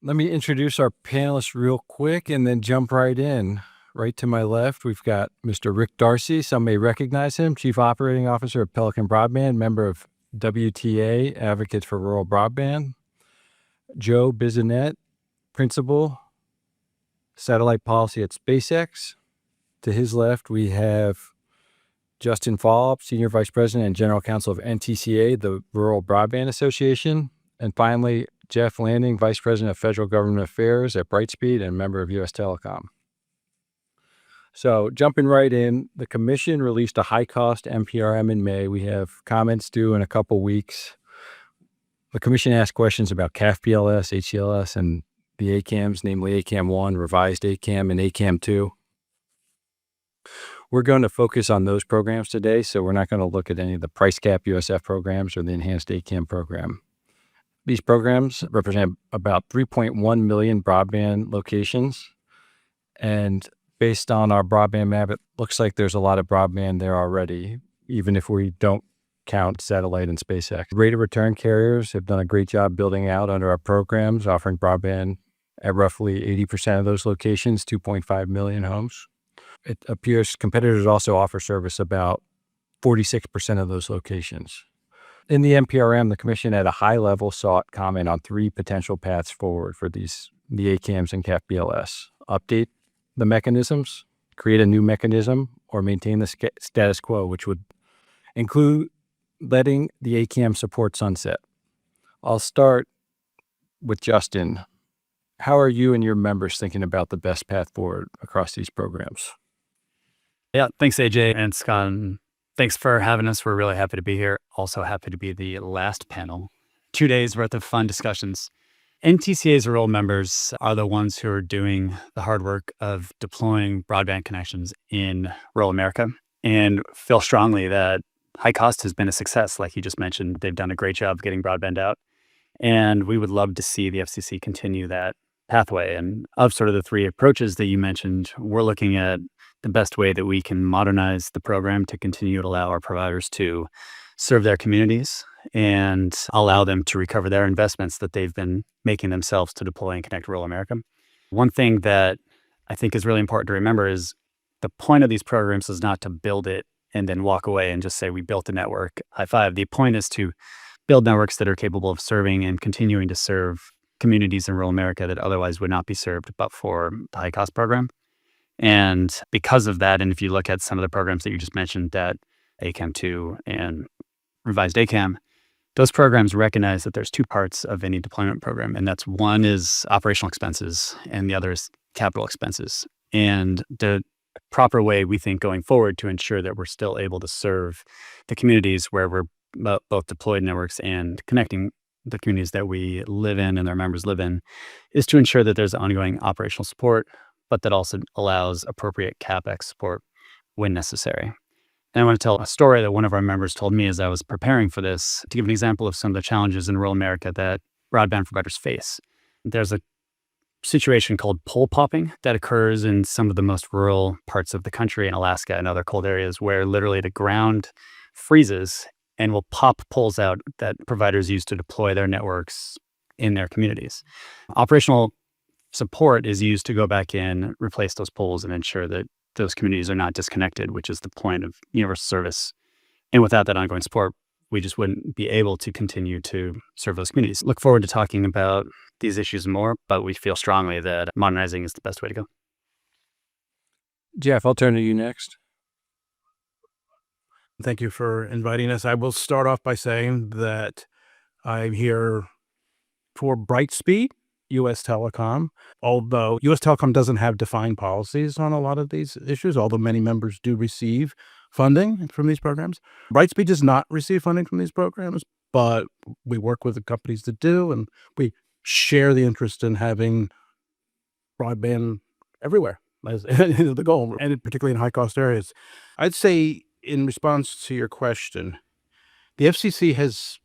Let me introduce our panelists real quick and then jump right in. Right to my left, we've got Mr. Rick Darsey. Some may recognize him, Chief Operating Officer of Pelican Broadband, member of WTA, Advocates for Rural Broadband. Joe Bissonnette, Principal, Satellite Policy at SpaceX. To his left, we have Justin Faulb, Senior Vice President and General Counsel of NTCA, the Rural Broadband Association. And finally, Jeff Lanning, Vice President of Federal Government Affairs at Brightspeed and member of U.S. Telecom. So jumping right in, the Commission released a high-cost NPRM in May. We have comments due in a couple weeks. The Commission asked questions about CAF-PLS, HCLS, and the ACAMs, namely ACAM-1, revised ACAM, and ACAM-2. We're going to focus on those programs today, so we're not going to look at any of the price cap USF programs or the enhanced ACAM program. These programs represent about 3.1 million broadband locations, and based on our broadband map, it looks like there's a lot of broadband there already, even if we don't count satellite and SpaceX. Rate of return carriers have done a great job building out under our programs, offering broadband at roughly 80% of those locations, 2.5 million homes. It appears competitors also offer service about 46% of those locations. In the NPRM, the Commission at a high level sought comment on three potential paths forward for the ACAMs and CAF-BLS. Update the mechanisms, create a new mechanism, or maintain the status quo, which would include letting the ACAM support sunset. I'll start with Justin. How are you and your members thinking about the best path forward across these programs? Yeah, thanks, AJ and Scott. Thanks for having us. We're really happy to be here. Also happy to be the last panel. 2 days worth of fun discussions. NTCA's rural members are the ones who are doing the hard work of deploying broadband connections in rural America and feel strongly that high cost has been a success. Like you just mentioned, they've done a great job getting broadband out. And we would love to see the FCC continue that pathway. And of sort of the three approaches that you mentioned, we're looking at the best way that we can modernize the program to continue to allow our providers to serve their communities and allow them to recover their investments that they've been making themselves to deploy and connect rural America. One thing that I think is really important to remember is the point of these programs is not to build it and then walk away and just say we built a network, high five. The point is to build networks that are capable of serving and continuing to serve communities in rural America that otherwise would not be served but for the high cost program. And because of that, and if you look at some of the programs that you just mentioned, that ACAM2 and revised ACAM, those programs recognize that there's two parts of any deployment program. And that's one is operational expenses and the other is capital expenses. And the proper way we think going forward to ensure that we're still able to serve the communities where we're both deployed networks and connecting the communities that we live in and their members live in is to ensure that there's ongoing operational support, but that also allows appropriate CapEx support when necessary. And I want to tell a story that one of our members told me as I was preparing for this to give an example of some of the challenges in rural America that broadband providers face. There's a situation called pole popping that occurs in some of the most rural parts of the country in Alaska and other cold areas where literally the ground freezes and will pop poles out that providers use to deploy their networks in their communities. Operational support is used to go back in, replace those poles, and ensure that those communities are not disconnected, which is the point of universal service. And without that ongoing support, we just wouldn't be able to continue to serve those communities. Look forward to talking about these issues more, but we feel strongly that modernizing is the best way to go. Jeff, I'll turn to you next. Thank you for inviting us. I will start off by saying that I'm here for Brightspeed, U.S. Telecom, although U.S. Telecom doesn't have defined policies on a lot of these issues, although many members do receive funding from these programs. Brightspeed does not receive funding from these programs, but we work with the companies that do, and we share the interest in having broadband everywhere as the goal, and particularly in high-cost areas. I'd say in response to your question, the FCC has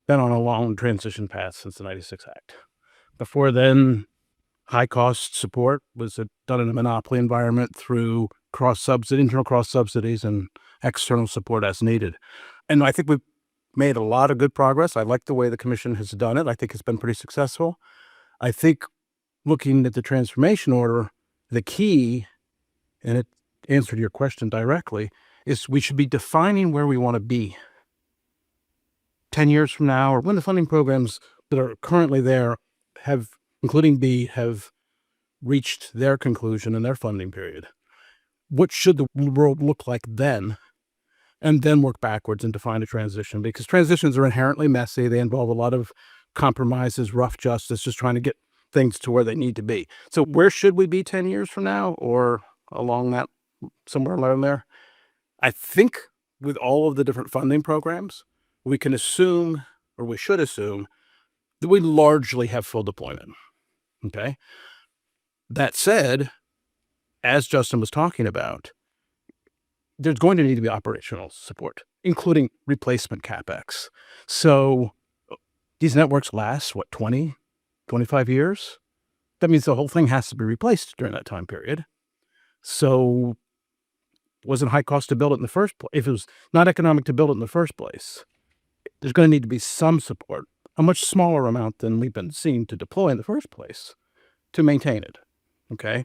been on a long transition path since the 96 Act. Before then, high-cost support was done in a monopoly environment through internal cross-subsidies and external support as needed. And I think we've made a lot of good progress. I like the way the Commission has done it. I think it's been pretty successful. I think looking at the transformation order, the key, and it answered your question directly, is we should be defining where we want to be 10 years from now, or when the funding programs that are currently there have, including B, have reached their conclusion in their funding period. What should the world look like then? And then work backwards and define a transition, because transitions are inherently messy. They involve a lot of compromises, rough justice, just trying to get things to where they need to be. So where should we be 10 years from now, or along that, somewhere along there? I think with all of the different funding programs, we can assume, or we should assume, that we largely have full deployment. Okay. That said, as Justin was talking about, there's going to need to be operational support, including replacement CapEx. So these networks last, 20, 25 years? That means the whole thing has to be replaced during that time period. So wasn't high cost to build it in the first place. If it was not economic to build it in the first place, there's going to need to be some support, a much smaller amount than we've been seen to deploy in the first place, to maintain it. Okay.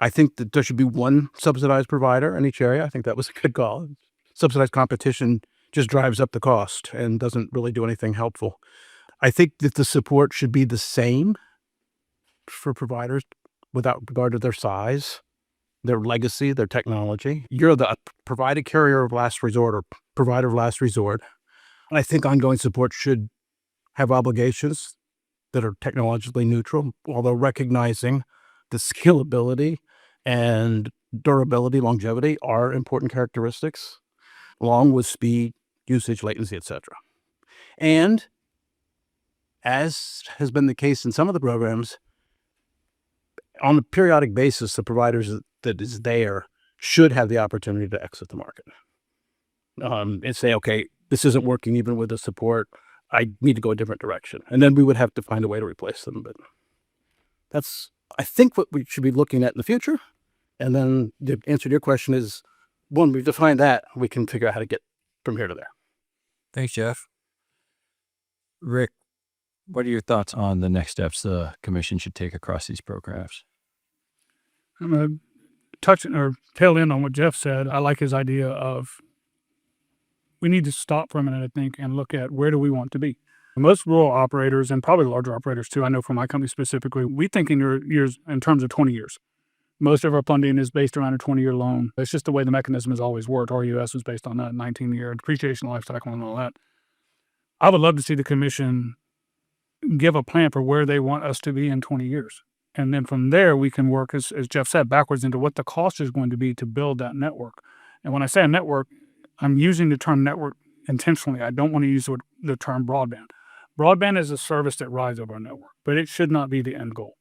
I think that there should be one subsidized provider in each area. I think that was a good call. Subsidized competition just drives up the cost and doesn't really do anything helpful. I think that the support should be the same for providers without regard to their size, their legacy, their technology. You're the provided carrier of last resort or provider of last resort. And I think ongoing support should have obligations that are technologically neutral, although recognizing the scalability and durability, longevity are important characteristics, along with speed, usage, latency, etc. And as has been the case in some of the programs, on a periodic basis, the providers that is there should have the opportunity to exit the market and say, okay, this isn't working even with the support. I need to go a different direction. And then we would have to find a way to replace them. But that's, I think, what we should be looking at in the future. And then the answer to your question is, when we've defined that, we can figure out how to get from here to there. Thanks, Jeff. Rick, what are your thoughts on the next steps the commission should take across these programs? I'm going to touch or tail in on what Jeff said. I like his idea of we need to stop for a minute, I think, and look at where do we want to be. Most rural operators, and probably larger operators too, I know for my company specifically, we think in years in terms of 20 years. Most of our funding is based around a 20-year loan. It's just the way the mechanism has always worked. RUS was based on that 19-year depreciation life cycle and all that. I would love to see the commission give a plan for where they want us to be in 20 years. And then from there, we can work, as Jeff said, backwards into what the cost is going to be to build that network. And when I say a network, I'm using the term network intentionally. I don't want to use the term broadband. Broadband is a service that rides over our network, but it should not be the end goal.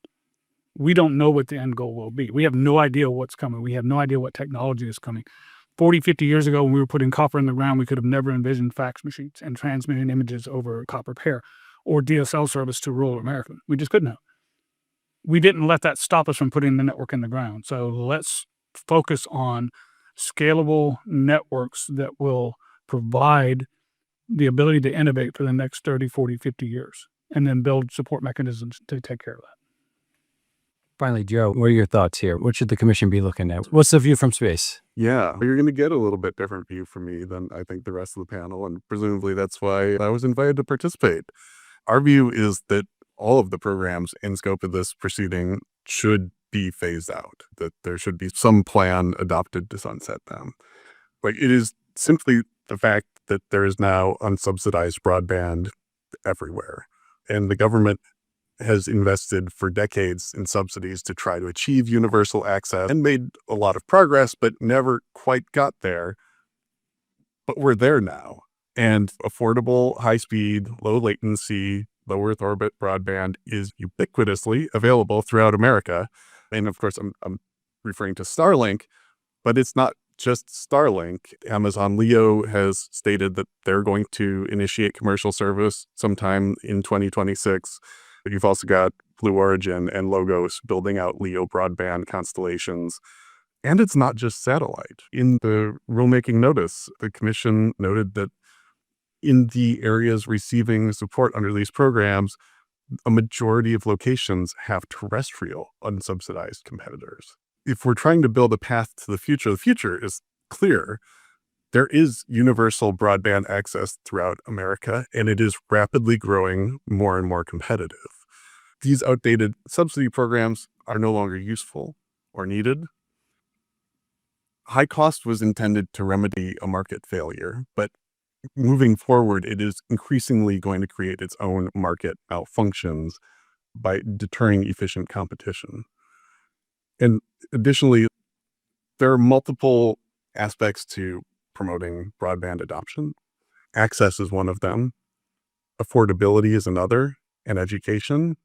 We don't know what the end goal will be. We have no idea what's coming. We have no idea what technology is coming. 40, 50 years ago, when we were putting copper in the ground, we could have never envisioned fax machines and transmitting images over copper pair or DSL service to rural America. We just couldn't have. We didn't let that stop us from putting the network in the ground. So let's focus on scalable networks that will provide the ability to innovate for the next 30, 40, 50 years, and then build support mechanisms to take care of that. Finally, Joe, what are your thoughts here? What should the commission be looking at? What's the view from space? Yeah, you're going to get a little bit different view from me than I think the rest of the panel, and presumably that's why I was invited to participate. Our view is that all of the programs in scope of this proceeding should be phased out, that there should be some plan adopted to sunset them. Like, it is simply the fact that there is now unsubsidized broadband everywhere, and the government has invested for decades in subsidies to try to achieve universal access and made a lot of progress, but never quite got there. But we're there now. And affordable, high-speed, low latency, low Earth orbit broadband is ubiquitously available throughout America. And of course, I'm referring to Starlink, but it's not just Starlink. Amazon Leo has stated that they're going to initiate commercial service sometime in 2026. You've also got Blue Origin and Logos building out LEO broadband constellations. And it's not just satellite. In the rulemaking notice, the commission noted that in the areas receiving support under these programs, a majority of locations have terrestrial unsubsidized competitors. If we're trying to build a path to the future is clear. There is universal broadband access throughout America, and it is rapidly growing more and more competitive. These outdated subsidy programs are no longer useful or needed. High cost was intended to remedy a market failure, but moving forward, it is increasingly going to create its own market malfunctions by deterring efficient competition. And additionally, there are multiple aspects to promoting broadband adoption. Access is one of them. Affordability is another, and education.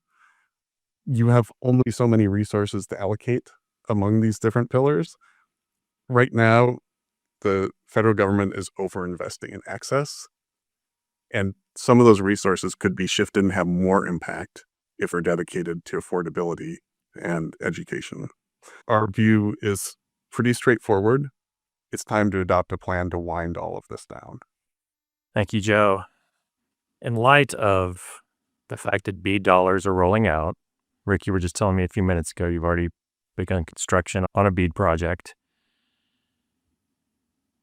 You have only so many resources to allocate among these different pillars. Right now, the federal government is overinvesting in access, and some of those resources could be shifted and have more impact if they're dedicated to affordability and education. Our view is pretty straightforward. It's time to adopt a plan to wind all of this down. Thank you, Joe. In light of the fact that BEAD dollars are rolling out, Rick, you were just telling me a few minutes ago you've already begun construction on a BEAD project.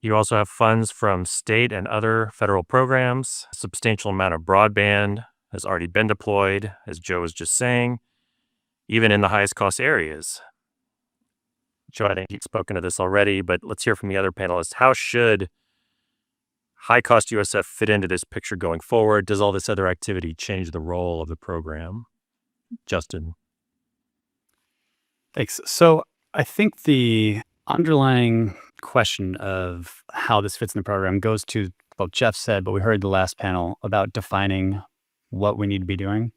You also have funds from state and other federal programs. A substantial amount of broadband has already been deployed, as Joe was just saying, even in the highest cost areas. Joe, I think you've spoken to this already, but let's hear from the other panelists. How should high-cost USF fit into this picture going forward? Does all this other activity change the role of the program? Justin. Thanks. So I think the underlying question of how this fits in the program goes to what Jeff said, but we heard the last panel about defining what we need to be doing.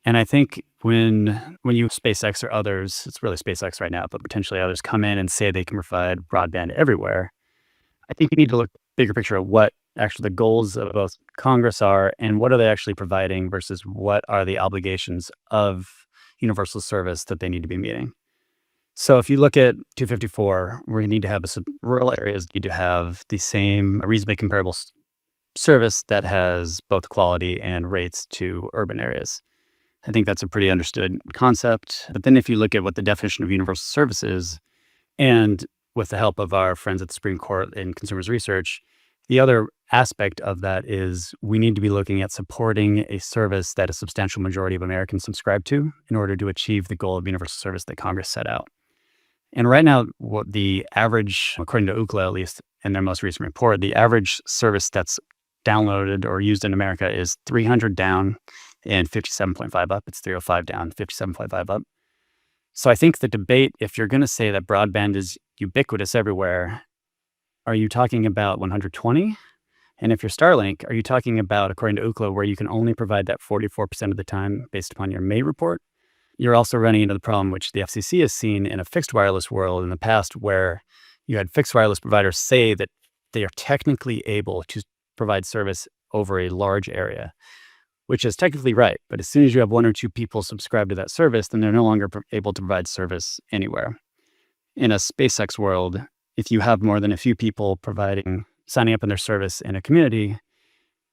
And I think when you SpaceX or others, it's really SpaceX right now, but potentially others come in and say they can provide broadband everywhere, I think you need to look bigger picture at what actually the goals of both Congress are and what are they actually providing versus what are the obligations of universal service that they need to be meeting. So if you look at 254, we need to have rural areas need to have the same reasonably comparable service that has both quality and rates to urban areas. I think that's a pretty understood concept. But then if you look at what the definition of universal service is, and with the help of our friends at the Supreme Court and Consumers Research, the other aspect of that is we need to be looking at supporting a service that a substantial majority of Americans subscribe to in order to achieve the goal of universal service that Congress set out. And right now, what the average, according to Ookla, at least in their most recent report, the average service that's downloaded or used in America is 300 down and 57.5 up. It's 305 down, 57.5 up. So I think the debate, if you're going to say that broadband is ubiquitous everywhere, are you talking about 120? And if you're Starlink, are you talking about, according to Ookla, where you can only provide that 44% of the time based upon your May report? You're also running into the problem, which the FCC has seen in a fixed wireless world in the past, where you had fixed wireless providers say that they are technically able to provide service over a large area, which is technically right. But as soon as you have one or two people subscribe to that service, then they're no longer able to provide service anywhere. In a SpaceX world, if you have more than a few people signing up in their service in a community,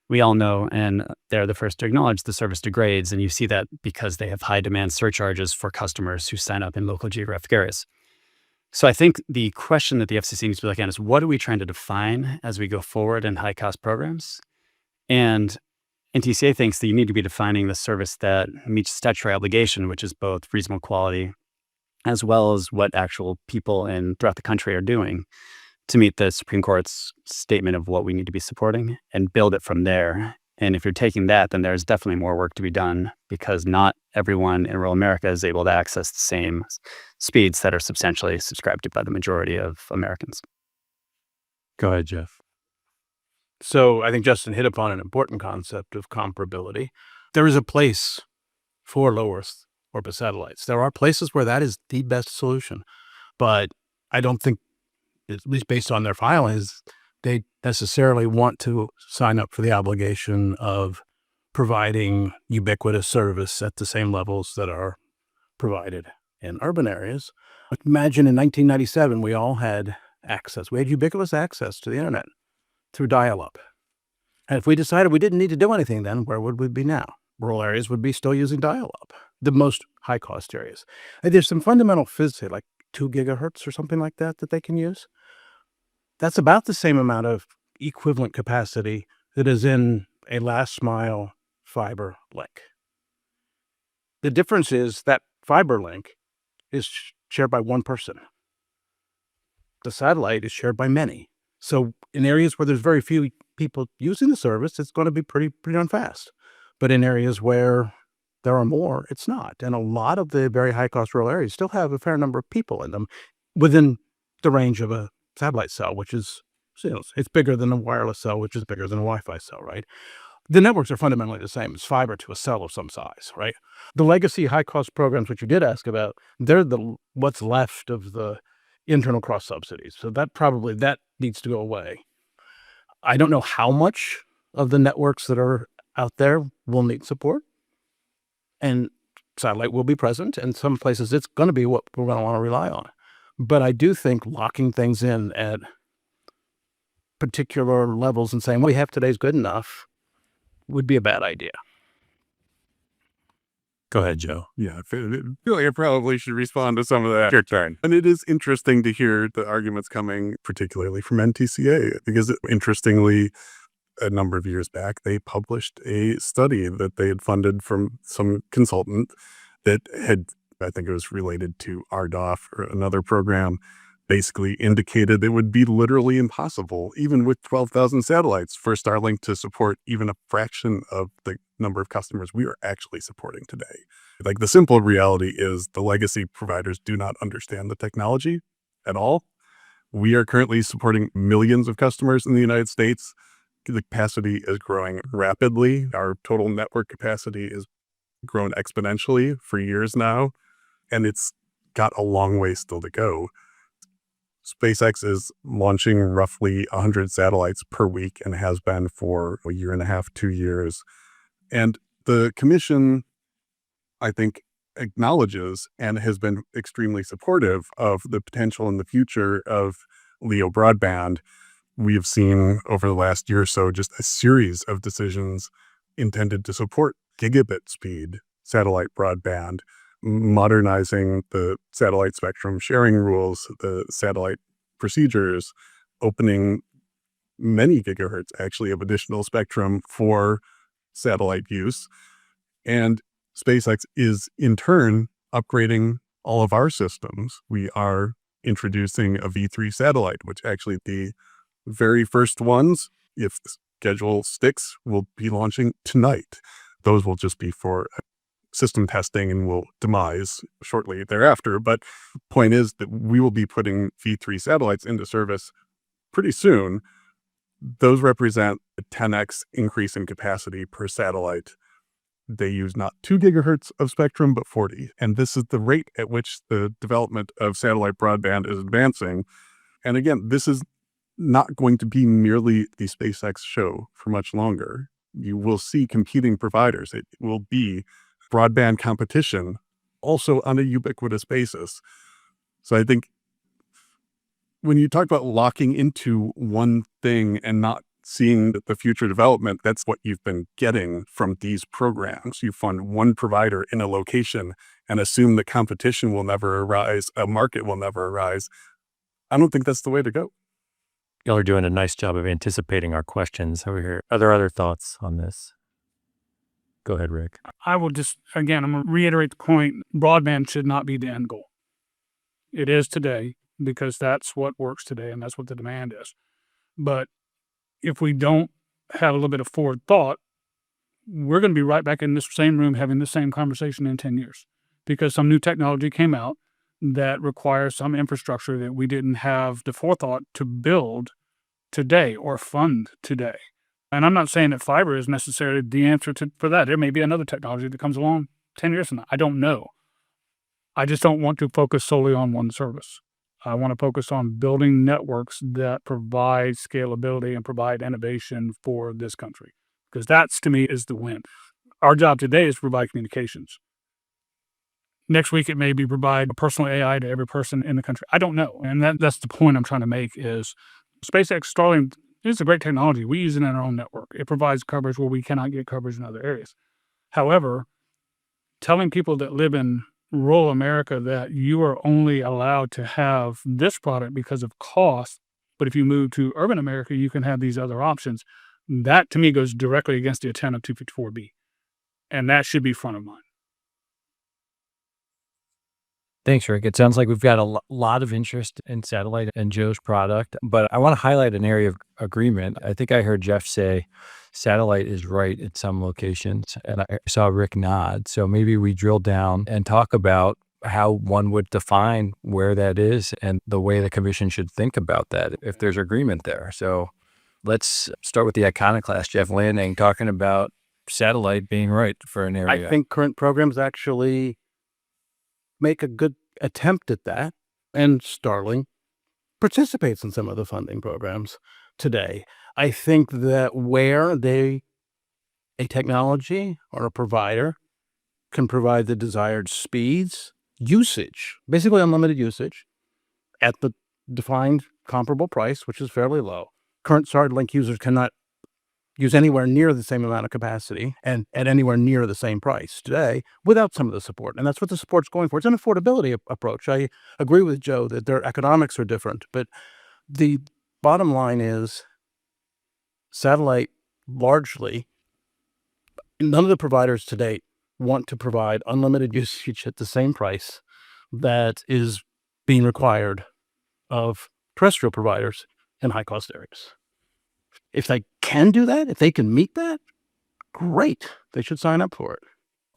we all know, and they're the first to acknowledge, the service degrades. And you see that because they have high demand surcharges for customers who sign up in local geographic areas. So I think the question that the FCC needs to be looking at is, what are we trying to define as we go forward in high cost programs? And NTCA thinks that you need to be defining the service that meets statutory obligation, which is both reasonable quality as well as what actual people throughout the country are doing to meet the Supreme Court's statement of what we need to be supporting and build it from there. And if you're taking that, then there's definitely more work to be done because not everyone in rural America is able to access the same speeds that are substantially subscribed to by the majority of Americans. Go ahead, Jeff. So I think Justin hit upon an important concept of comparability. There is a place for low Earth orbit satellites. There are places where that is the best solution, but I don't think, at least based on their filings, they necessarily want to sign up for the obligation of providing ubiquitous service at the same levels that are provided in urban areas. Imagine in 1997, we all had access. We had ubiquitous access to the internet through dial-up. And if we decided we didn't need to do anything then, where would we be now? rural areas would be still using dial-up, the most high-cost areas. And there's some fundamental physics, like 2 gigahertz or something like that they can use. That's about the same amount of equivalent capacity that is in a last-mile fiber link. The difference is that fiber link is shared by one person. The satellite is shared by many. So in areas where there's very few people using the service, it's going to be pretty darn fast. But in areas where there are more, it's not. And a lot of the very high-cost rural areas still have a fair number of people in them within the range of a satellite cell, which is, it's bigger than a wireless cell, which is bigger than a Wi-Fi cell, right? The networks are fundamentally the same. It's fiber to a cell of some size, right? The legacy high-cost programs, which you did ask about, they're what's left of the internal cross-subsidies. So that needs to go away. I don't know how much of the networks that are out there will need support. And satellite will be present. And some places it's going to be what we're going to want to rely on. But I do think locking things in at particular levels and saying what we have today is good enough would be a bad idea. Go ahead, Joe. Yeah, I feel like I probably should respond to some of that. Your turn. And it is interesting to hear the arguments coming, particularly from NTCA, because interestingly, a number of years back, they published a study that they had funded from some consultant that had, I think it was related to RDOF or another program, basically indicated it would be literally impossible, even with 12,000 satellites, for Starlink to support even a fraction of the number of customers we are actually supporting today. Like, the simple reality is the legacy providers do not understand the technology at all. We are currently supporting millions of customers in the United States. The capacity is growing rapidly. Our total network capacity is grown exponentially for years now, and it's got a long way still to go. SpaceX is launching roughly 100 satellites per week and has been for a year and a half, 2 years. And the commission, I think, acknowledges and has been extremely supportive of the potential in the future of LEO broadband. We have seen over the last year or so just a series of decisions intended to support gigabit speed satellite broadband, modernizing the satellite spectrum sharing rules, the satellite procedures, opening many gigahertz actually of additional spectrum for satellite use. And SpaceX is in turn upgrading all of our systems. We are introducing a V3 satellite, which actually the very first ones, if the schedule sticks, will be launching tonight. Those will just be for system testing and will demise shortly thereafter. But the point is that we will be putting V3 satellites into service pretty soon. Those represent a 10x increase in capacity per satellite. They use not 2 gigahertz of spectrum, but 40. And this is the rate at which the development of satellite broadband is advancing. And again, this is not going to be merely the SpaceX show for much longer. You will see competing providers. It will be broadband competition, also on a ubiquitous basis. So I think when you talk about locking into one thing and not seeing the future development, that's what you've been getting from these programs. You fund one provider in a location and assume the competition will never arise, a market will never arise. I don't think that's the way to go. Y'all are doing a nice job of anticipating our questions over here. Are there other thoughts on this? Go ahead, Rick. I will just, again, I'm going to reiterate the point. Broadband should not be the end goal. It is today because that's what works today and that's what the demand is. But if we don't have a little bit of forward thought, we're going to be right back in this same room having the same conversation in 10 years because some new technology came out that requires some infrastructure that we didn't have the forethought to build today or fund today. And I'm not saying that fiber is necessarily the answer for that. There may be another technology that comes along 10 years from now. I don't know. I just don't want to focus solely on one service. I want to focus on building networks that provide scalability and provide innovation for this country. Because that's, to me, is the win. Our job today is to provide communications. Next week, it may be provide a personal AI to every person in the country. I don't know. And that's the point I'm trying to make is SpaceX Starlink is a great technology. We use it in our own network. It provides coverage where we cannot get coverage in other areas. However, telling people that live in rural America that you are only allowed to have this product because of cost, but if you move to urban America, you can have these other options. That to me goes directly against the intent of 254B. And that should be front of mind. Thanks, Rick. It sounds like we've got a lot of interest in satellite and Joe's product, but I want to highlight an area of agreement. I think I heard Jeff say satellite is right at some locations, and I saw Rick nod. So maybe we drill down and talk about how one would define where that is and the way the commission should think about that if there's agreement there. So let's start with the iconoclast, Jeff Lanning, talking about satellite being right for an area. I think current programs actually make a good attempt at that, and Starlink participates in some of the funding programs today. I think that where a technology or a provider can provide the desired speeds, usage, basically unlimited usage, at the defined comparable price, which is fairly low. Current Starlink users cannot use anywhere near the same amount of capacity and at anywhere near the same price today without some of the support. And that's what the support's going for. It's an affordability approach. I agree with Joe that their economics are different, but the bottom line is satellite largely, none of the providers to date want to provide unlimited usage at the same price that is being required of terrestrial providers in high-cost areas. If they can do that, if they can meet that, great. They should sign up for it.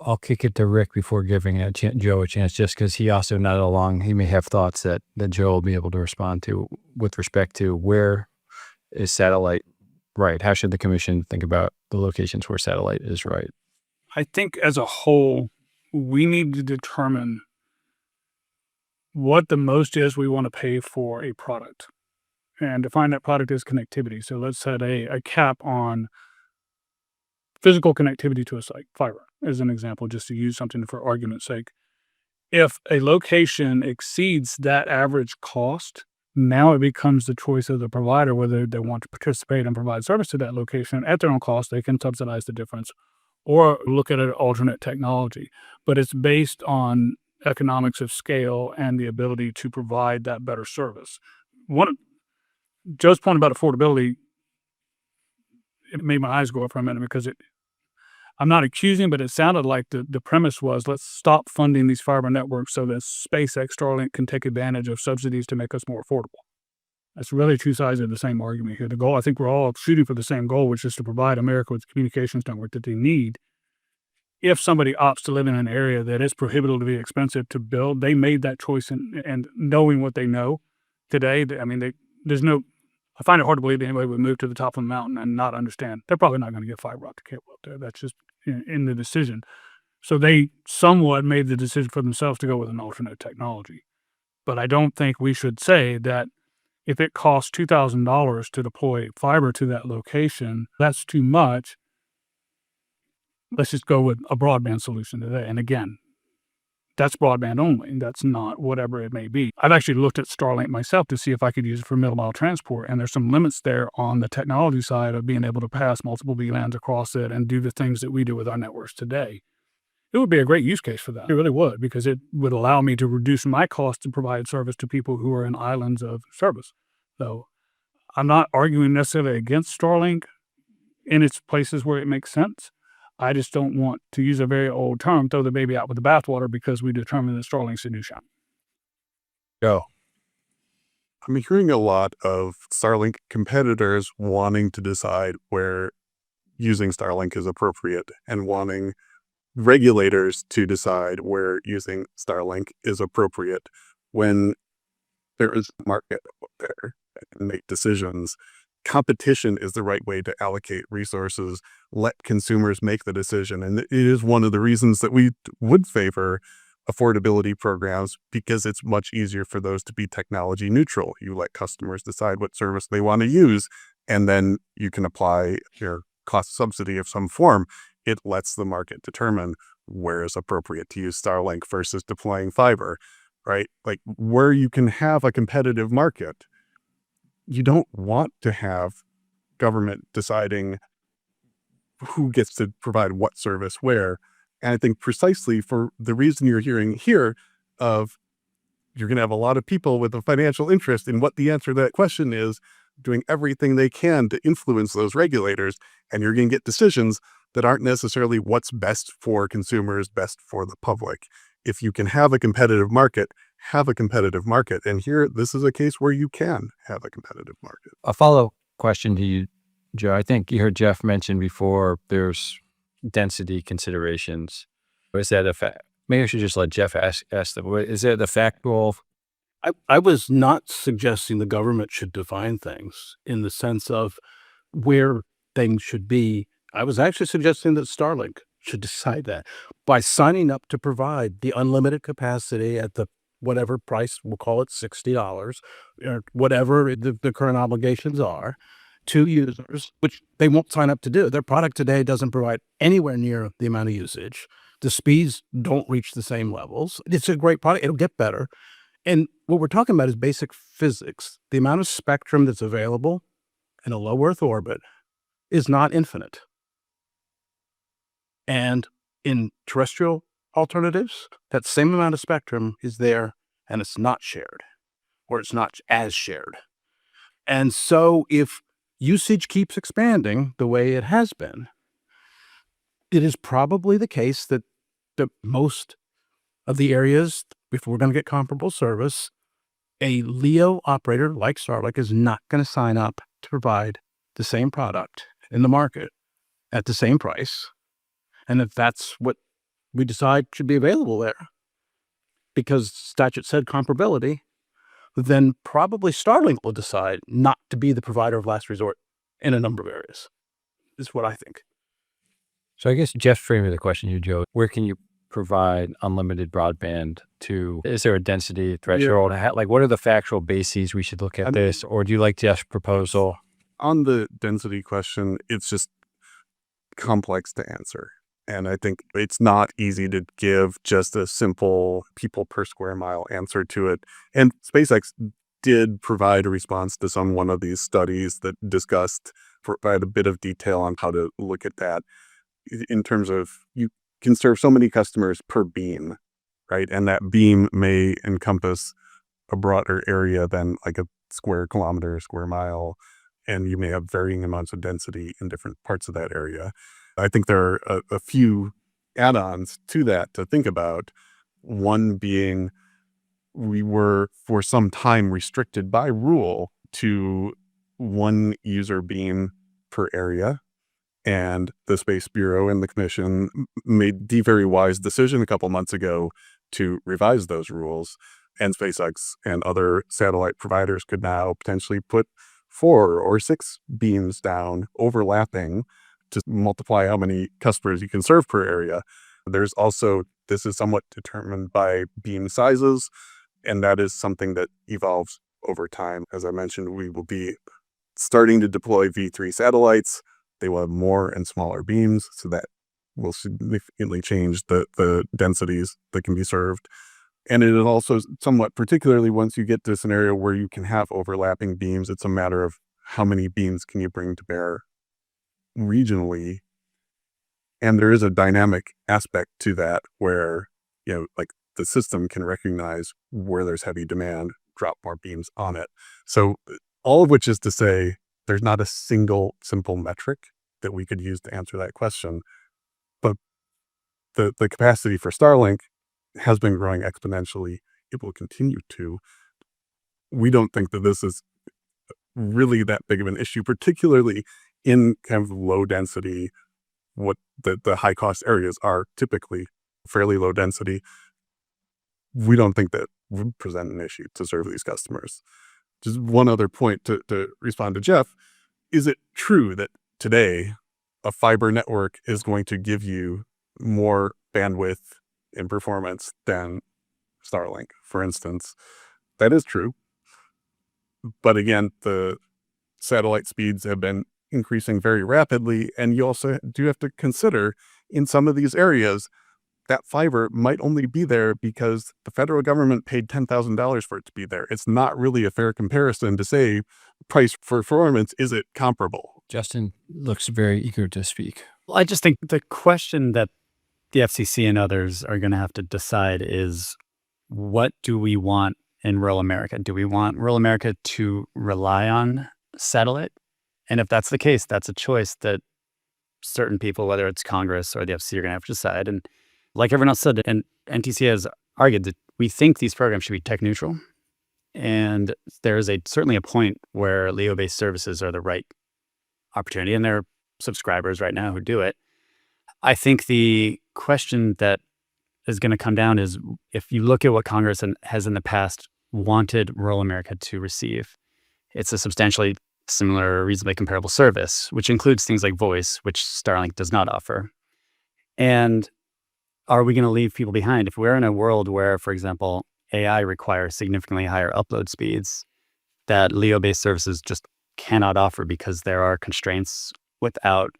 I'll kick it to Rick before giving Joe a chance, just because he also nodded along. He may have thoughts that Joe will be able to respond to with respect to where is satellite right? How should the commission think about the locations where satellite is right? I think as a whole, we need to determine what the most is we want to pay for a product and define that product as connectivity. So let's set a cap on physical connectivity to a site, fiber, as an example, just to use something for argument's sake. If a location exceeds that average cost, now it becomes the choice of the provider whether they want to participate and provide service to that location at their own cost. They can subsidize the difference or look at an alternate technology. But it's based on economics of scale and the ability to provide that better service. Joe's point about affordability, it made my eyes go up for a minute because I'm not accusing, but it sounded like the premise was let's stop funding these fiber networks so that SpaceX, Starlink can take advantage of subsidies to make us more affordable. That's really two sides of the same argument here. The goal, I think we're all shooting for the same goal, which is to provide America with the communications network that they need. If somebody opts to live in an area that is prohibitively expensive to build, they made that choice, and knowing what they know today, I find it hard to believe anybody would move to the top of the mountain and not understand. They're probably not going to get fiber optic cable up there. That's just in the decision. So they somewhat made the decision for themselves to go with an alternate technology. But I don't think we should say that if it costs $2,000 to deploy fiber to that location, that's too much. Let's just go with a broadband solution today. And again, that's broadband only. That's not whatever it may be. I've actually looked at Starlink myself to see if I could use it for middle mile transport. And there's some limits there on the technology side of being able to pass multiple VLANs across it and do the things that we do with our networks today. It would be a great use case for that. It really would, because it would allow me to reduce my cost to provide service to people who are in islands of service. So I'm not arguing necessarily against Starlink in its places where it makes sense. I just don't want to use a very old term, throw the baby out with the bathwater because we determined that Starlink's a new shot. Go. I'm hearing a lot of Starlink competitors wanting to decide where using Starlink is appropriate and wanting regulators to decide where using Starlink is appropriate when there is a market out there and make decisions. Competition is the right way to allocate resources. Let consumers make the decision. And it is one of the reasons that we would favor affordability programs, because it's much easier for those to be technology neutral. You let customers decide what service they want to use, and then you can apply your cost subsidy of some form. It lets the market determine where is appropriate to use Starlink versus deploying fiber, right? Like where you can have a competitive market. You don't want to have government deciding who gets to provide what service where. And I think precisely for the reason you're hearing here of you're going to have a lot of people with a financial interest in what the answer to that question is, doing everything they can to influence those regulators, and you're going to get decisions that aren't necessarily what's best for consumers, best for the public. If you can have a competitive market, have a competitive market. And here, this is a case where you can have a competitive market. A follow-up question to you, Joe. I think you heard Jeff mention before there's density considerations. Is that a fact? Maybe I should just let Jeff ask them. Is it the factual? I was not suggesting the government should define things in the sense of where things should be. I was actually suggesting that Starlink should decide that by signing up to provide the unlimited capacity at the whatever price, we'll call it $60 or whatever the current obligations are to users, which they won't sign up to do. Their product today doesn't provide anywhere near the amount of usage. The speeds don't reach the same levels. It's a great product. It'll get better. And what we're talking about is basic physics. The amount of spectrum that's available in a low Earth orbit is not infinite. And in terrestrial alternatives, that same amount of spectrum is there and it's not shared, or it's not as shared. And so if usage keeps expanding the way it has been, it is probably the case that most of the areas, if we're going to get comparable service, a LEO operator like Starlink is not going to sign up to provide the same product in the market at the same price. And if that's what we decide should be available there, because statute said comparability, then probably Starlink will decide not to be the provider of last resort in a number of areas, is what I think. So I guess Jeff framed the question here, Joe. Where can you provide unlimited broadband to? Is there a density threshold? Like, what are the factual bases we should look at this? Or do you like Jeff's proposal? On the density question, it's just complex to answer. And I think it's not easy to give just a simple people per square mile answer to it. And SpaceX did provide a response to one of these studies that provide a bit of detail on how to look at that in terms of you can serve so many customers per beam, right? And that beam may encompass a broader area than like a square kilometer, square mile, and you may have varying amounts of density in different parts of that area. I think there are a few add-ons to that to think about. One being we were for some time restricted by rule to one user beam per area. And the Space Bureau and the Commission made the very wise decision a couple months ago to revise those rules. And SpaceX and other satellite providers could now potentially put 4 or 6 beams down overlapping to multiply how many customers you can serve per area. There's also, this is somewhat determined by beam sizes, and that is something that evolves over time. As I mentioned, we will be starting to deploy V3 satellites. They will have more and smaller beams, so that will significantly change the densities that can be served. And it is also somewhat, particularly once you get to a scenario where you can have overlapping beams, it's a matter of how many beams can you bring to bear regionally. And there is a dynamic aspect to that where, like the system can recognize where there's heavy demand, drop more beams on it. So all of which is to say, there's not a single simple metric that we could use to answer that question. But the capacity for Starlink has been growing exponentially. It will continue to. We don't think that this is really that big of an issue, particularly in kind of low density, what the high cost areas are typically fairly low density. We don't think that would present an issue to serve these customers. Just one other point to respond to Jeff. Is it true that today a fiber network is going to give you more bandwidth and performance than Starlink, for instance? That is true. But again, the satellite speeds have been increasing very rapidly, and you also do have to consider in some of these areas that fiber might only be there because the federal government paid $10,000 for it to be there. It's not really a fair comparison to say price for performance, is it comparable? Justin looks very eager to speak. Well, I just think the question that the FCC and others are going to have to decide is, what do we want in rural America? Do we want rural America to rely on satellite? And if that's the case, that's a choice that certain people, whether it's Congress or the FCC, are going to have to decide. And like everyone else said, and NTCA has argued that we think these programs should be tech neutral. And there is certainly a point where LEO-based services are the right opportunity, and there are subscribers right now who do it. I think the question that is going to come down is, if you look at what Congress has in the past wanted rural America to receive, it's a substantially similar, reasonably comparable service, which includes things like voice, which Starlink does not offer. And are we going to leave people behind? If we're in a world where, for example, AI requires significantly higher upload speeds that LEO-based services just cannot offer because there are constraints without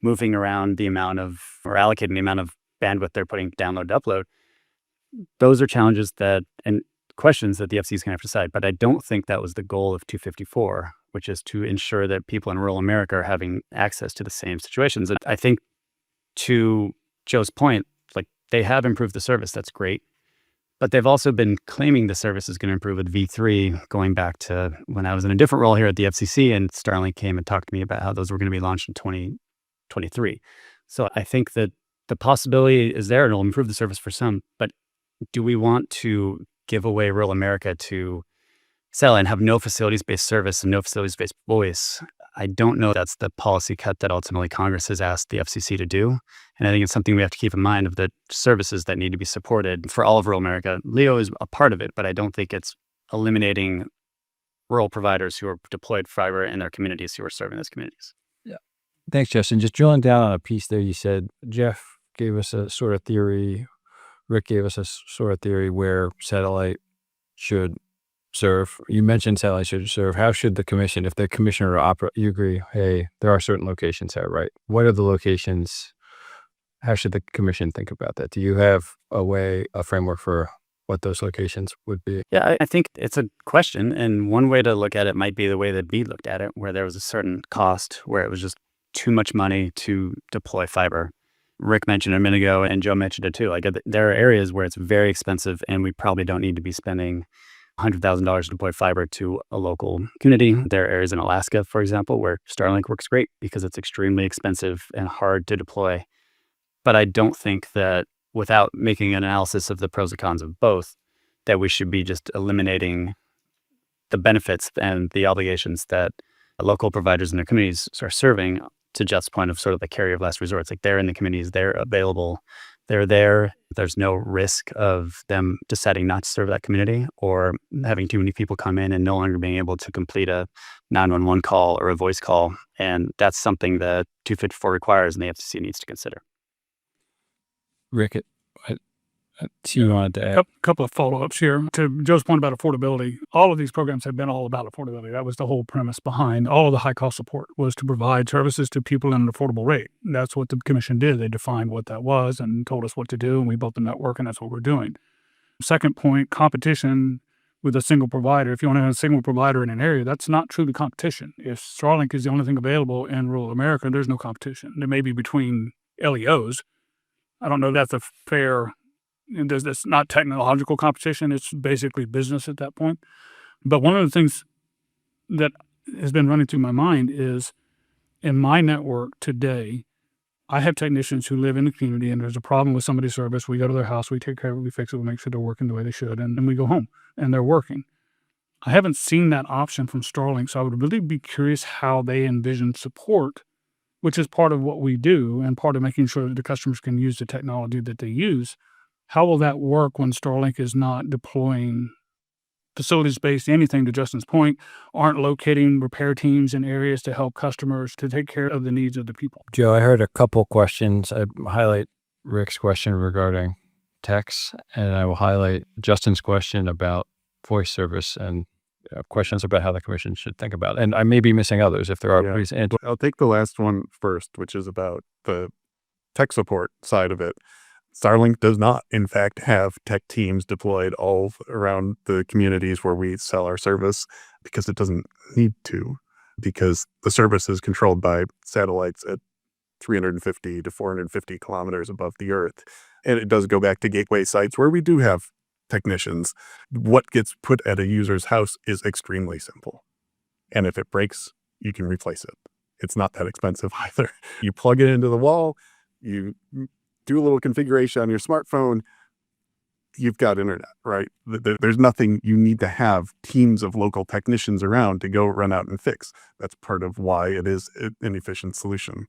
moving around the amount of, or allocating the amount of bandwidth they're putting download to upload, those are challenges and questions that the FCC is going to have to decide. But I don't think that was the goal of 254, which is to ensure that people in rural America are having access to the same situations. And I think, to Joe's point, like, they have improved the service. That's great. But they've also been claiming the service is going to improve with V3, going back to when I was in a different role here at the FCC, and Starlink came and talked to me about how those were going to be launched in 2023. So I think that the possibility is there, and it'll improve the service for some. But do we want to give away rural America to satellite and have no facilities-based service and no facilities-based voice? I don't know that's the policy cut that ultimately Congress has asked the FCC to do. And I think it's something we have to keep in mind, of the services that need to be supported for all of rural America. LEO is a part of it, but I don't think it's eliminating rural providers who are deployed fiber in their communities who are serving those communities. Yeah. Thanks, Justin. Just drilling down on a piece there, you said Jeff gave us a sort of theory, Rick gave us a sort of theory where satellite should serve. You mentioned satellite should serve. How should the commission, if the commissioner you agree, hey, there are certain locations there, right? What are the locations? How should the commission think about that? Do you have a framework for what those locations would be? Yeah, I think it's a question. And one way to look at it might be the way that B looked at it, where there was a certain cost, where it was just too much money to deploy fiber. Rick mentioned it a minute ago, and Joe mentioned it too. Like, there are areas where it's very expensive, and we probably don't need to be spending $100,000 to deploy fiber to a local community. There are areas in Alaska, for example, where Starlink works great because it's extremely expensive and hard to deploy. But I don't think that, without making an analysis of the pros and cons of both, that we should be just eliminating the benefits and the obligations that local providers in their communities are serving, to Jeff's point of sort of the carrier of last resort. It's like, they're in the communities, they're available, they're there. There's no risk of them deciding not to serve that community, or having too many people come in and no longer being able to complete a 911 call or a voice call. And that's something that 254 requires, and the FCC needs to consider. Rick, you wanted to add? A couple of follow-ups here. To Joe's point about affordability, all of these programs have been all about affordability. That was the whole premise behind all of the high-cost support, was to provide services to people at an affordable rate. That's what the commission did. They defined what that was and told us what to do, and we built the network, and that's what we're doing. Second point, competition with a single provider. If you want to have a single provider in an area, that's not truly competition. If Starlink is the only thing available in rural America, there's no competition. There may be between LEOs. I don't know if that's a fair... And that's not technological competition. It's basically business at that point. But one of the things that has been running through my mind is, in my network today, I have technicians who live in the community, and there's a problem with somebody's service. We go to their house, we take care of it, we fix it, we make sure they're working the way they should, and then we go home, and they're working. I haven't seen that option from Starlink, so I would really be curious how they envision support, which is part of what we do and part of making sure that the customers can use the technology that they use. How will that work when Starlink is not deploying facilities-based anything, to Justin's point, aren't locating repair teams in areas to help customers to take care of the needs of the people? Joe, I heard a couple questions. I highlight Rick's question regarding text, and I will highlight Justin's question about voice service, and questions about how the commission should think about it. And I may be missing others. If there are, please answer. I'll take the last one first, which is about the tech support side of it. Starlink does not, in fact, have tech teams deployed all around the communities where we sell our service, because it doesn't need to, because the service is controlled by satellites at 350 to 450 kilometers above the earth. And it does go back to gateway sites where we do have technicians. What gets put at a user's house is extremely simple. And if it breaks, you can replace it. It's not that expensive either. You plug it into the wall, you do a little configuration on your smartphone, you've got internet, right? There's nothing you need to have teams of local technicians around to go run out and fix. That's part of why it is an efficient solution.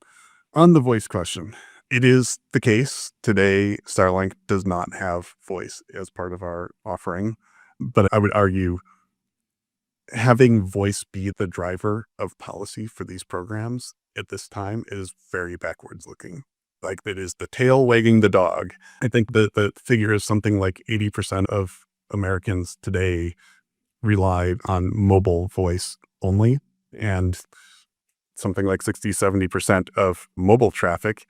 On the voice question, it is the case today Starlink does not have voice as part of our offering, but I would argue having voice be the driver of policy for these programs at this time is very backwards looking. Like it is the tail wagging the dog. I think the figure is something like 80% of Americans today rely on mobile voice only. And something like 60-70% of mobile traffic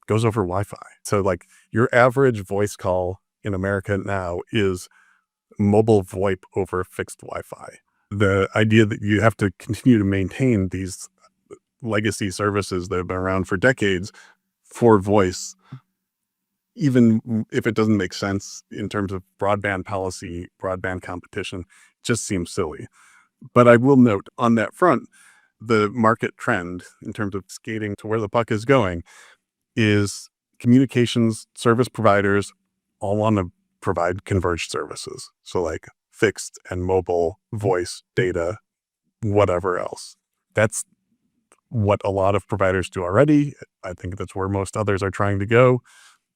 goes over Wi-Fi. So like your average voice call in America now is mobile VoIP over fixed Wi-Fi. The idea that you have to continue to maintain these legacy services that have been around for decades for voice, even if it doesn't make sense in terms of broadband policy, broadband competition, just seems silly. But I will note on that front, the market trend in terms of skating to where the puck is going is communications service providers all want to provide converged services. So like fixed and mobile, voice, data, whatever else. That's what a lot of providers do already. I think that's where most others are trying to go.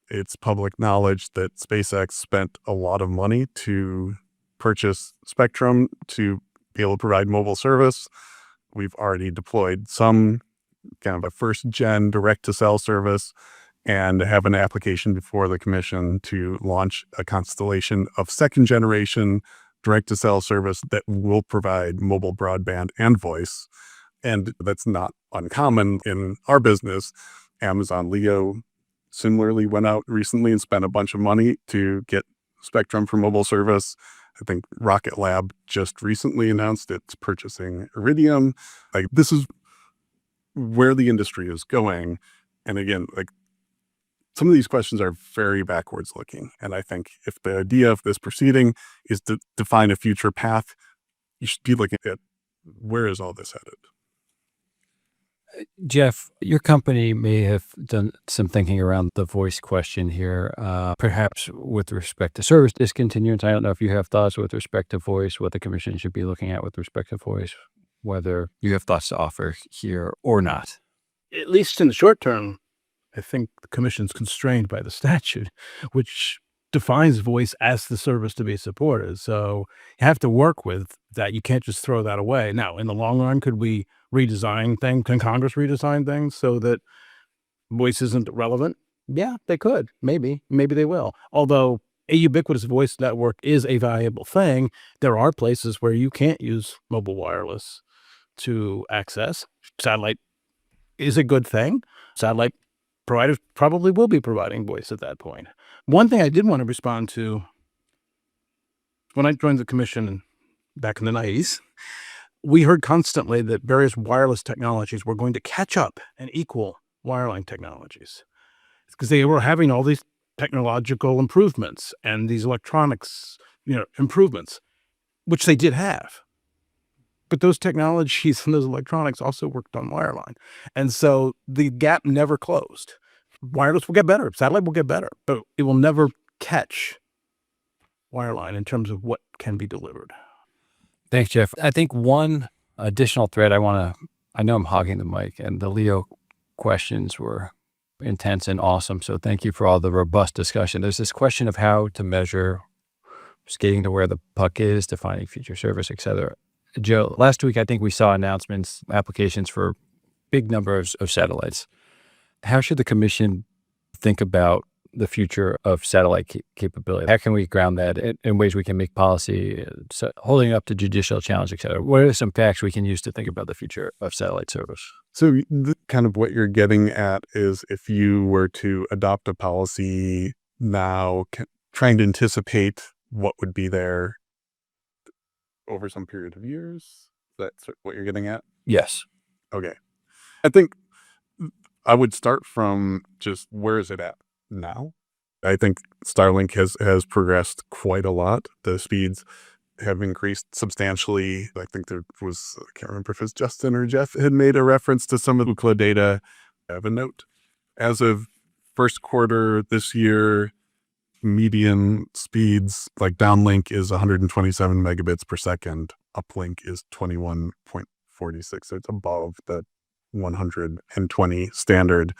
It's public knowledge that SpaceX spent a lot of money to purchase spectrum to be able to provide mobile service. We've already deployed some kind of a first-gen direct-to-cell service and have an application before the commission to launch a constellation of second-generation direct-to-cell service that will provide mobile broadband and voice. And that's not uncommon in our business. Amazon Leo similarly went out recently and spent a bunch of money to get spectrum for mobile service. I think Rocket Lab just recently announced it's purchasing Iridium. Like this is where the industry is going. And again, like some of these questions are very backwards looking. And I think if the idea of this proceeding is to define a future path, you should be looking at where is all this headed? Jeff, your company may have done some thinking around the voice question here, perhaps with respect to service discontinuance. I don't know if you have thoughts with respect to voice, what the commission should be looking at with respect to voice, whether you have thoughts to offer here or not. At least in the short term, I think the commission's constrained by the statute, which defines voice as the service to be supported. So you have to work with that. You can't just throw that away. Now, in the long run, could we redesign things? Can Congress redesign things so that voice isn't relevant? Yeah, they could. Maybe they will. Although a ubiquitous voice network is a valuable thing, there are places where you can't use mobile wireless to access. Satellite is a good thing. Satellite providers probably will be providing voice at that point. One thing I did want to respond to, when I joined the commission back in the 90s, we heard constantly that various wireless technologies were going to catch up and equal wireline technologies because they were having all these technological improvements and these electronics, improvements, which they did have. But those technologies and those electronics also worked on wireline. And so the gap never closed. Wireless will get better. Satellite will get better, but it will never catch wireline in terms of what can be delivered. Thanks, Jeff. I think one additional thread I know I'm hogging the mic, and the Leo questions were intense and awesome. So thank you for all the robust discussion. There's this question of how to measure skating to where the puck is, defining future service, et cetera. Joe, last week, I think we saw announcements, applications for big numbers of satellites. How should the commission think about the future of satellite capability? How can we ground that in ways we can make policy, holding up to judicial challenge, et cetera? What are some facts we can use to think about the future of satellite service? So kind of what you're getting at is if you were to adopt a policy now, trying to anticipate what would be there over some period of years? That's what you're getting at? Yes. Okay. I think I would start from just where is it at now? I think Starlink has progressed quite a lot. The speeds have increased substantially. I think there was, I can't remember if it's Justin or Jeff had made a reference to some of the Ookla data. I have a note. As of first quarter this year, median speeds, like downlink is 127 megabits per second. Uplink is 21.46. So it's above the 120 standard.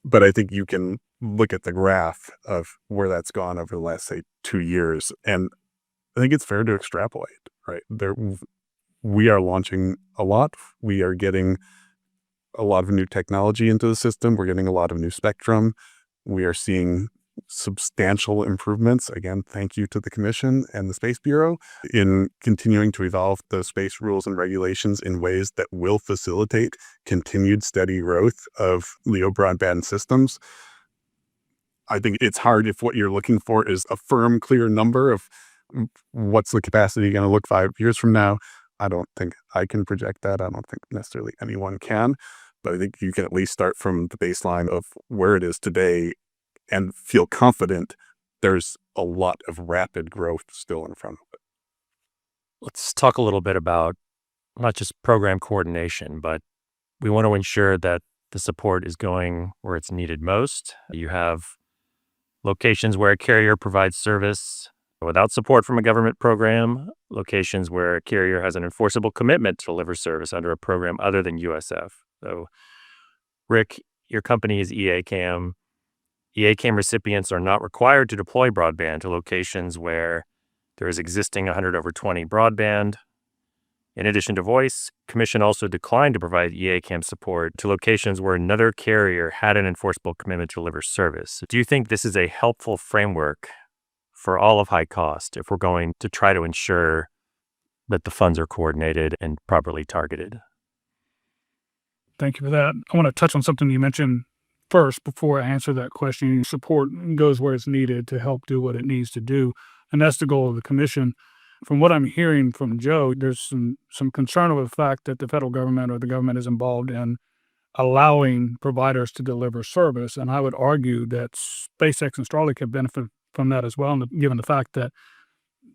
But I think you can look at the graph of where that's gone over the last, say, 2 years. And I think it's fair to extrapolate, right? We are launching a lot. We are getting a lot of new technology into the system. We're getting a lot of new spectrum. We are seeing substantial improvements. Again, thank you to the Commission and the Space Bureau in continuing to evolve the space rules and regulations in ways that will facilitate continued steady growth of LEO broadband systems. I think it's hard if what you're looking for is a firm, clear number of what's the capacity going to look 5 years from now. I don't think I can project that. I don't think necessarily anyone can, but I think you can at least start from the baseline of where it is today and feel confident there's a lot of rapid growth still in front of it. Let's talk a little bit about not just program coordination, but we want to ensure that the support is going where it's needed most. You have locations where a carrier provides service without support from a government program, locations where a carrier has an enforceable commitment to deliver service under a program other than USF. So, Rick, your company is EACAM. EACAM recipients are not required to deploy broadband to locations where there is existing 100/20 broadband. In addition to voice, Commission also declined to provide EACAM support to locations where another carrier had an enforceable commitment to deliver service. Do you think this is a helpful framework for all of high cost if we're going to try to ensure that the funds are coordinated and properly targeted? Thank you for that. I want to touch on something you mentioned first before I answer that question. Support goes where it's needed to help do what it needs to do. And that's the goal of the Commission. From what I'm hearing from Joe, there's some concern over the fact that the federal government or the government is involved in allowing providers to deliver service. And I would argue that SpaceX and Starlink have benefited from that as well, given the fact that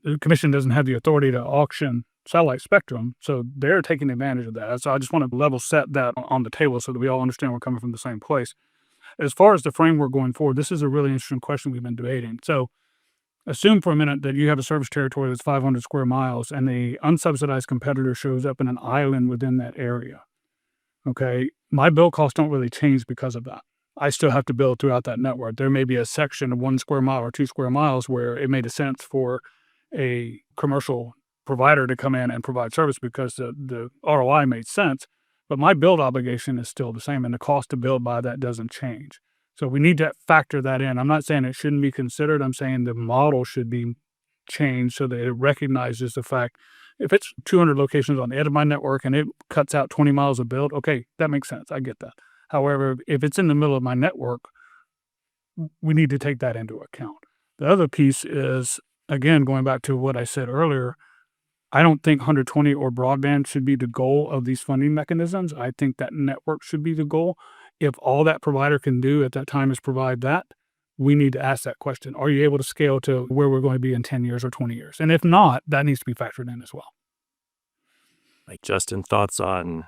the Commission doesn't have the authority to auction satellite spectrum. So they're taking advantage of that. So I just want to level set that on the table so that we all understand we're coming from the same place. As far as the framework going forward, this is a really interesting question we've been debating. So assume for a minute that you have a service territory that's 500 square miles and the unsubsidized competitor shows up in an island within that area. Okay, my bill costs don't really change because of that. I still have to build throughout that network. There may be a section of 1 square mile or 2 square miles where it made sense for a commercial provider to come in and provide service because the ROI made sense, but my build obligation is still the same and the cost to build by that doesn't change. So we need to factor that in. I'm not saying it shouldn't be considered. I'm saying the model should be changed so that it recognizes the fact if it's 200 locations on the edge of my network and it cuts out 20 miles of build, okay, that makes sense. I get that. However, if it's in the middle of my network, we need to take that into account. The other piece is, again, going back to what I said earlier, I don't think 120 or broadband should be the goal of these funding mechanisms. I think that network should be the goal. If all that provider can do at that time is provide that, we need to ask that question. Are you able to scale to where we're going to be in 10 years or 20 years? And if not, that needs to be factored in as well. Like Justin, thoughts on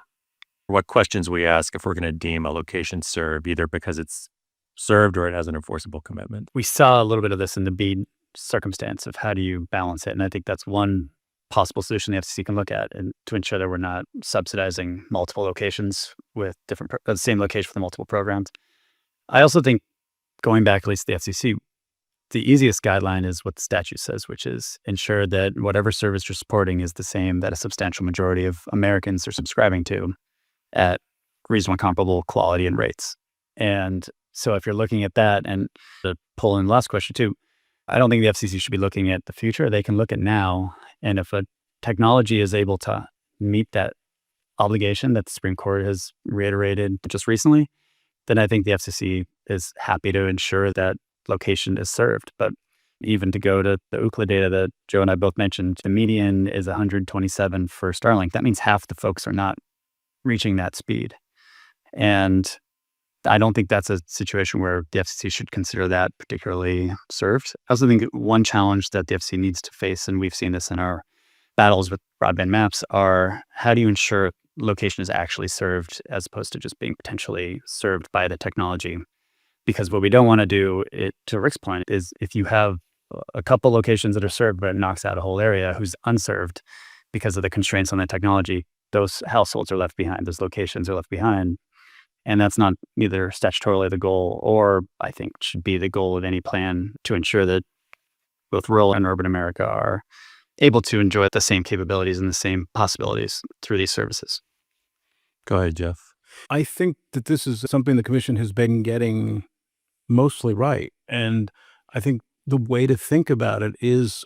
what questions we ask if we're going to deem a location served, either because it's served or it has an enforceable commitment? We saw a little bit of this in the BEAD circumstance of how do you balance it. And I think that's one possible solution the FCC can look at and to ensure that we're not subsidizing multiple locations with the same location for the multiple programs. I also think going back at least to the FCC, the easiest guideline is what the statute says, which is ensure that whatever service you're supporting is the same that a substantial majority of Americans are subscribing to at reasonable comparable quality and rates. And so if you're looking at that, and to pull in the last question too, I don't think the FCC should be looking at the future. They can look at now. And if a technology is able to meet that obligation that the Supreme Court has reiterated just recently, then I think the FCC is happy to ensure that location is served. But even to go to the Ookla data that Joe and I both mentioned, the median is 127 for Starlink. That means half the folks are not reaching that speed. And I don't think that's a situation where the FCC should consider that particularly served. I also think one challenge that the FCC needs to face, and we've seen this in our battles with broadband maps, are how do you ensure location is actually served as opposed to just being potentially served by the technology? Because what we don't want to do, to Rick's point, is if you have a couple locations that are served, but it knocks out a whole area who's unserved because of the constraints on the technology, those households are left behind, those locations are left behind. And that's not either statutorily the goal or I think should be the goal of any plan to ensure that both rural and urban America are able to enjoy the same capabilities and the same possibilities through these services. Go ahead, Jeff. I think that this is something the commission has been getting mostly right. And I think the way to think about it is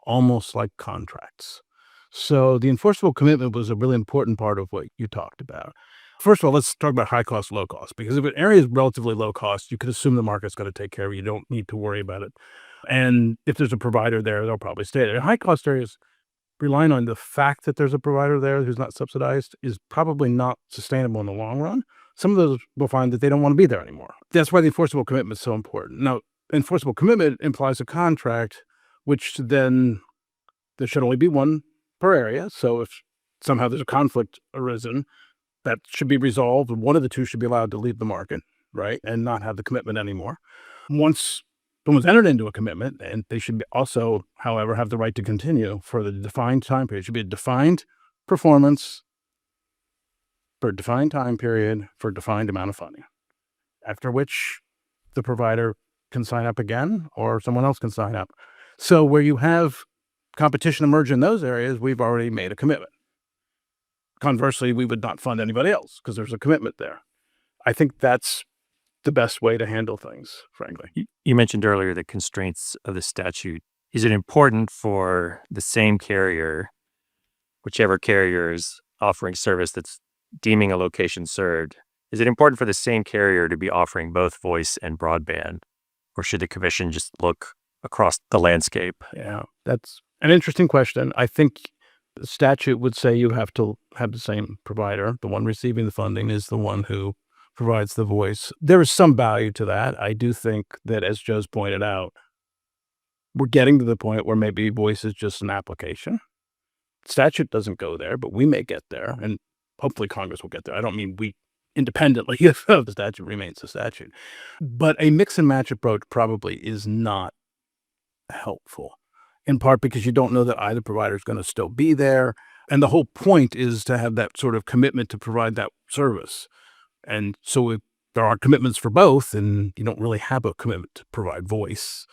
almost like contracts. So the enforceable commitment was a really important part of what you talked about. First of all, let's talk about high cost, low cost, because if an area is relatively low cost, you could assume the market's going to take care of it. You don't need to worry about it. And if there's a provider there, they'll probably stay there. High cost areas, relying on the fact that there's a provider there who's not subsidized is probably not sustainable in the long run. Some of those will find that they don't want to be there anymore. That's why the enforceable commitment is so important. Now, enforceable commitment implies a contract, which then there should only be one per area. So if somehow there's a conflict arisen, that should be resolved. One of the two should be allowed to leave the market, right, and not have the commitment anymore. Once someone's entered into a commitment, and they should also, however, have the right to continue for the defined time period. It should be a defined performance for a defined time period for a defined amount of funding, after which the provider can sign up again or someone else can sign up. So where you have competition emerge in those areas, we've already made a commitment. Conversely, we would not fund anybody else because there's a commitment there. I think that's the best way to handle things, frankly. You mentioned earlier the constraints of the statute. Is it important for the same carrier, whichever carrier is offering service that's deeming a location served, is it important for the same carrier to be offering both voice and broadband? Or should the commission just look across the landscape? Yeah, that's an interesting question. I think the statute would say you have to have the same provider. The one receiving the funding is the one who provides the voice. There is some value to that. I do think that, as Joe's pointed out, we're getting to the point where maybe voice is just an application. Statute doesn't go there, but we may get there, and hopefully Congress will get there. I don't mean we independently if the statute remains the statute. But a mix and match approach probably is not helpful, in part because you don't know that either provider is going to still be there. And the whole point is to have that sort of commitment to provide that service. And so if there are commitments for both, and you don't really have a commitment to provide voice,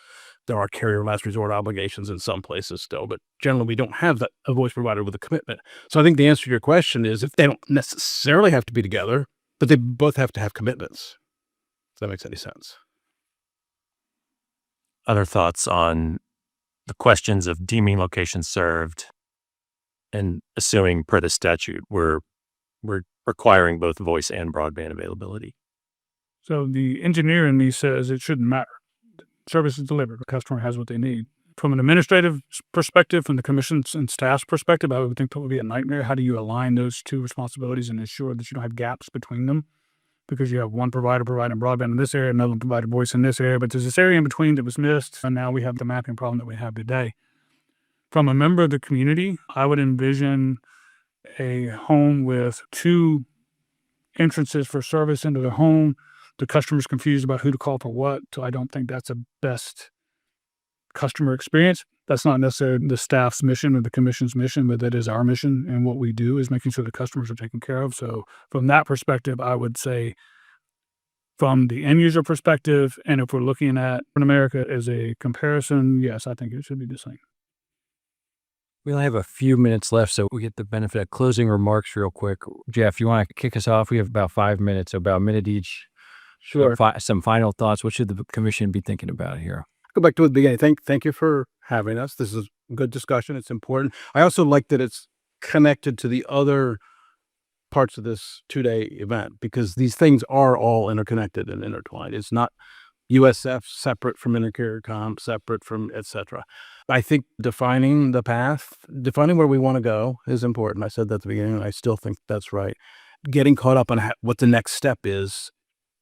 there are carrier last resort obligations in some places still, but generally we don't have a voice provider with a commitment. So I think the answer to your question is if they don't necessarily have to be together, but they both have to have commitments. If that makes any sense. Other thoughts on the questions of deeming location served and assuming per the statute we're requiring both voice and broadband availability? So the engineer in me says it shouldn't matter. Service is delivered. The customer has what they need. From an administrative perspective, from the commission's and staff's perspective, I would think that would be a nightmare. How do you align those two responsibilities and ensure that you don't have gaps between them? Because you have one provider providing broadband in this area, another provider voice in this area, but there's this area in between that was missed, and now we have the mapping problem that we have today. From a member of the community, I would envision a home with two entrances for service into the home. The customer's confused about who to call for what, so I don't think that's a best customer experience. That's not necessarily the staff's mission or the commission's mission, but that is our mission, and what we do is making sure the customers are taken care of. So from that perspective, I would say from the end user perspective, and if we're looking at America as a comparison, yes, I think it should be the same. We only have a few minutes left, so we get the benefit of closing remarks real quick. Jeff, you want to kick us off? We have about 5 minutes, so about a minute each. Sure. Some final thoughts. What should the commission be thinking about here? Go back to the beginning. Thank you for having us. This is a good discussion. It's important. I also like that it's connected to the other parts of this 2-day event because these things are all interconnected and intertwined. It's not USF separate from intercarrier comm, separate from et cetera. I think defining the path, defining where we want to go is important. I said that at the beginning, and I still think that's right. Getting caught up on what the next step is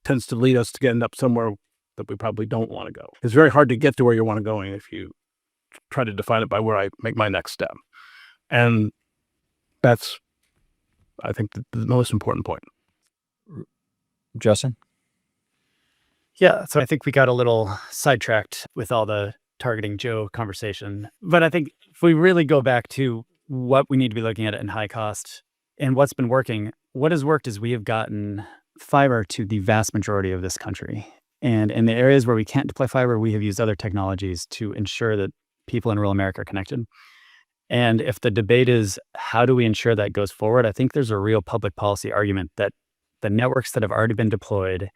tends to lead us to end up somewhere that we probably don't want to go. It's very hard to get to where you want to go if you try to define it by where I make my next step. And that's, I think, the most important point. Justin? Yeah, so I think we got a little sidetracked with all the targeting Joe conversation. But I think if we really go back to what we need to be looking at in high cost and what's been working, what has worked is we have gotten fiber to the vast majority of this country. And in the areas where we can't deploy fiber, we have used other technologies to ensure that people in rural America are connected. And if the debate is how do we ensure that goes forward, I think there's a real public policy argument that the networks that have already been deployed,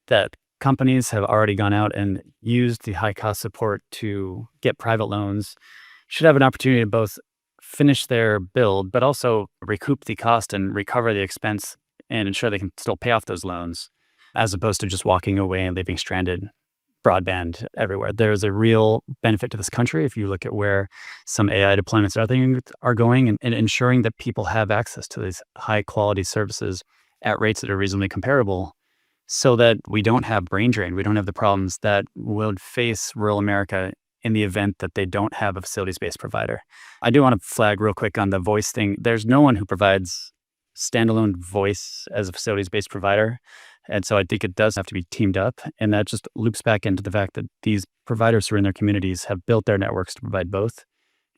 that companies have already gone out and used the high cost support to get private loans, should have an opportunity to both finish their build, but also recoup the cost and recover the expense and ensure they can still pay off those loans, as opposed to just walking away and leaving stranded broadband everywhere. There's a real benefit to this country if you look at where some AI deployments and other things are going, and ensuring that people have access to these high quality services at rates that are reasonably comparable, so that we don't have brain drain. We don't have the problems that will face rural America in the event that they don't have a facilities-based provider. I do want to flag real quick on the voice thing. There's no one who provides standalone voice as a facilities-based provider. And so I think it does have to be teamed up. And that just loops back into the fact that these providers who are in their communities have built their networks to provide both.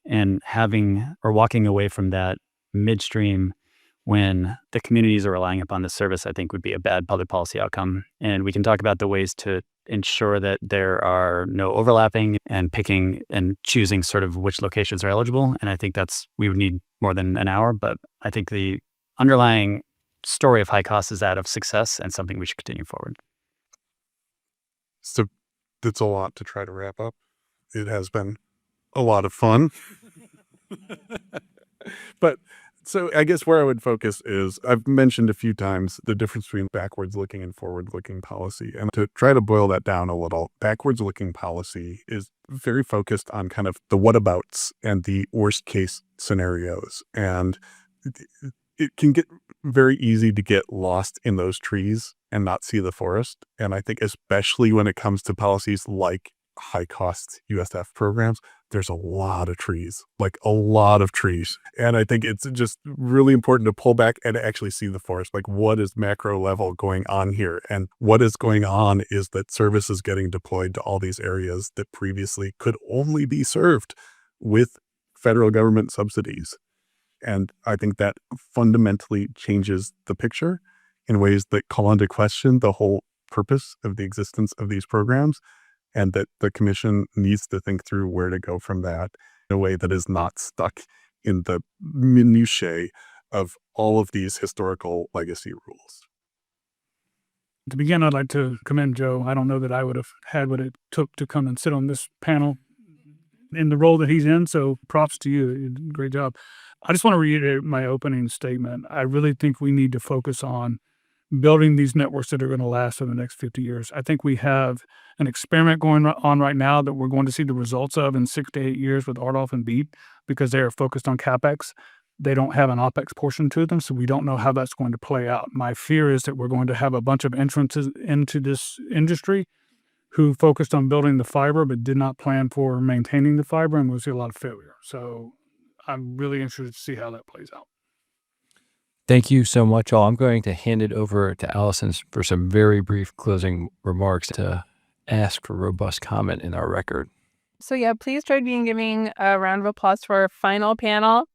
And having or walking away from that midstream when the communities are relying upon this service, I think would be a bad public policy outcome. And we can talk about the ways to ensure that there are no overlapping and picking and choosing sort of which locations are eligible. And I think we would need more than an hour, but I think the underlying story of high cost is that of success and something we should continue forward. So it's a lot to try to wrap up. It has been a lot of fun. But so I guess where I would focus is, I've mentioned a few times the difference between backwards looking and forward looking policy. And to try to boil that down a little, backwards looking policy is very focused on kind of the whatabouts and the worst case scenarios. And it can get very easy to get lost in those trees and not see the forest. And I think especially when it comes to policies like high cost USF programs, there's a lot of trees, like a lot of trees. And I think it's just really important to pull back and actually see the forest. Like, what is macro level going on here? And what is going on is that service is getting deployed to all these areas that previously could only be served with federal government subsidies. And I think that fundamentally changes the picture in ways that call into question the whole purpose of the existence of these programs, and that the commission needs to think through where to go from that in a way that is not stuck in the minutiae of all of these historical legacy rules. To begin, I'd like to commend Joe. I don't know that I would have had what it took to come and sit on this panel in the role that he's in, so props to you. You did a great job. I just want to reiterate my opening statement. I really think we need to focus on building these networks that are going to last for the next 50 years. I think we have an experiment going on right now that we're going to see the results of in 6 to 8 years with RDOF and BEAD, because they are focused on CapEx. They don't have an OpEx portion to them, so we don't know how that's going to play out. My fear is that we're going to have a bunch of entrances into this industry who focused on building the fiber but did not plan for maintaining the fiber, and we'll see a lot of failure. So I'm really interested to see how that plays out. Thank you so much, all. I'm going to hand it over to Allison for some very brief closing remarks to ask for robust comment in our record. So yeah, please join me in giving a round of applause for our final panel.